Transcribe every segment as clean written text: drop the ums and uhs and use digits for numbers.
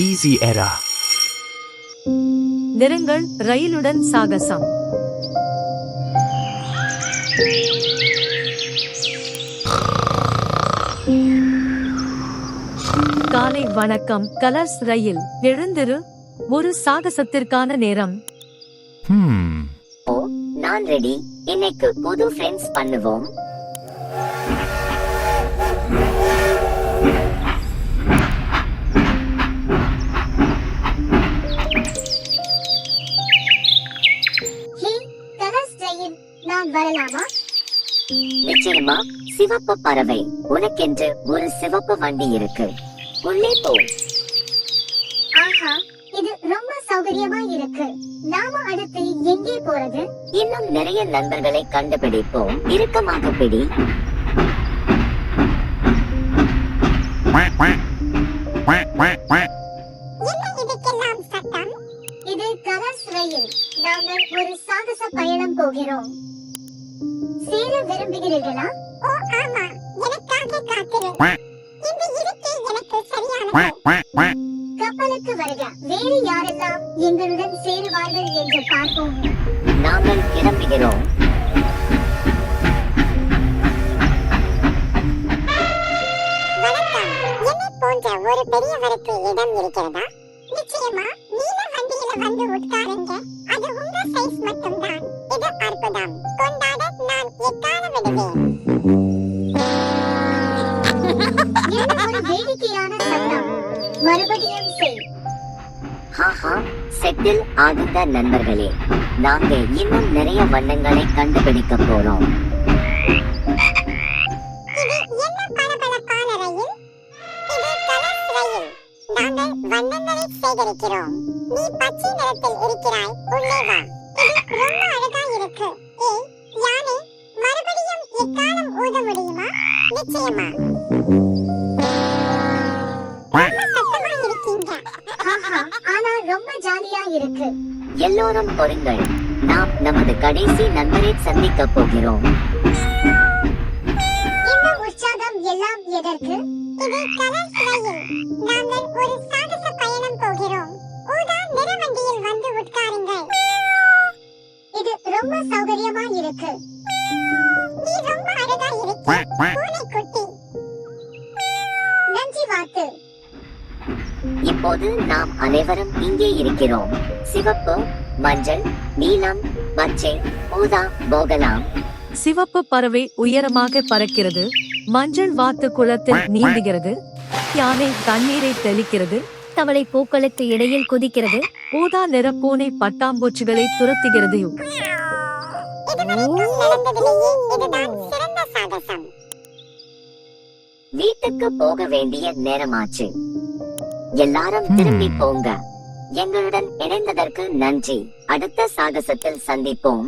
Easy Era. நிறங்கள் ரயிலுடன் சாகசம். காலை வணக்கம். கலர்ஸ் ரயில். எழுந்திரு, ஒரு சாகசத்திற்கான நேரம். ஓ, நான் ரெடி. இன்னைக்கு புது ஃப்ரெண்ட்ஸ் பண்ணுவோம். நான் வரலாமா? நிச்சயமா. சிவப்பு பறவை, உனக்கென்று ஒரு சிவப்பு வண்டி இருக்கு. உள்ளே போ. ஆஹா, இது ரொம்ப சௌகரியமா இருக்கு. நாம அடுத்து எங்கே போறது? இன்னும் நிறைய நண்பர்களை கண்டுபிடிப்போம். இறுக்கமாக பிடி. இதுக்கெல்லாம் சட்டம். இது கலர்ஸ் ரயில். நாங்கள் ஒரு சாகச பயணம் போகிறோம். சேர விரும்புகிறீர்களா? ஓ ஆமா, எனக்காக காத்திரு. இந்த இருக்கை எனக்கு சரியானது. கப்பலுக்கு வருக. வேறு யாரெல்லாம் எங்களுடன் சேருவார்கள் என்று பார்ப்போம். நாங்கள் கிளம்புகிறோம். வணக்கம். என்னை போன்ற ஒரு பெரியவருக்கு இடம் இருக்கிறதா? நிச்சயமா. நீல வண்டியில வந்து உட்காருங்க. அது உங்க சைஸ் மட்டும்தான். இது அற்புதம். கொண்டாட நான் எக்கால விடுவேன். என்ன ஒரு வேடிக்கையான சத்தம். மறுபடியும் செய். ஹாஹா, செட்டில் ஆகுந்த நண்பர்களே, நாங்க இன்னும் நிறைய வண்ணங்களை கண்டுபிடிக்க போறோம். இது என்ன பளபளப்பான ரயில்? இது கலர்ஸ் ரயில். நாங்கள் வண்ணங்களை சேகரிக்கிறோம். நீ பச்சை நிறத்தில் இருக்கிறாய். உள்ளே வா. இது ரொம்ப அழகா இருக்கு. ஏய் யானை, மறுபடியும் எக்காலம் ஊத முடியுமா? நிச்சயமா. ரொம்ப சத்தமா இருக்கீங்க. ஆஹா, ஆனா ரொம்ப ஜாலியா இருக்கு. எல்லோரும் பொறுங்கள், நாம் நமது கடைசி நண்பரை சந்திக்க போகிறோம். இந்த உற்சாகம் எல்லாம் எதற்கு? இது கலர்ஸ் ரயில். நாங்கள் ஒரு சாகச பயணம் போகிறோம். ஊதா நிற வண்டியில் வந்து உட்காருங்கள். இது ரொம்ப சௌகரியமா இருக்கு. நீ ரொம்ப அழகா இருக்க, பூனைக்குட்டி. நன்றி வாத்து. இப்போது நாம் அனைவரும் இங்கே இருக்கிறோம். சிவப்பு, மஞ்சள், நீலம், பச்சை, ஊதா போகலாம். சிவப்பு பறவை உயரமாக பறக்கிறது. மஞ்சள் வாத்து குளத்தில் நீந்துகிறது. யானை தண்ணீரை தெளிக்கிறது. தவளை பூக்களுக்கு இடையில் குதிக்கிறது. ஊதா நிற பூனை பட்டாம்பூச்சிகளை துரத்துகிறது. இதுவரைக்கும் நடந்ததிலேயே இதுதான் சிறந்த சாகசம். வீட்டுக்கு போக வேண்டிய நேரமாச்சு. எல்லாரும் திரும்பி போங்க. எங்களுடன் இணைந்ததற்கு நன்றி. அடுத்த சாகசத்தில் சந்திப்போம்.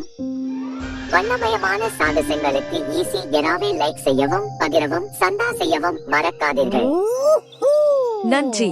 வண்ணமயமான சாகசங்களுக்கு ஈஸி எராவை லைக் செய்யவும், பகிரவும், சந்தா செய்யவும் மறக்காதீர்கள். நன்றி.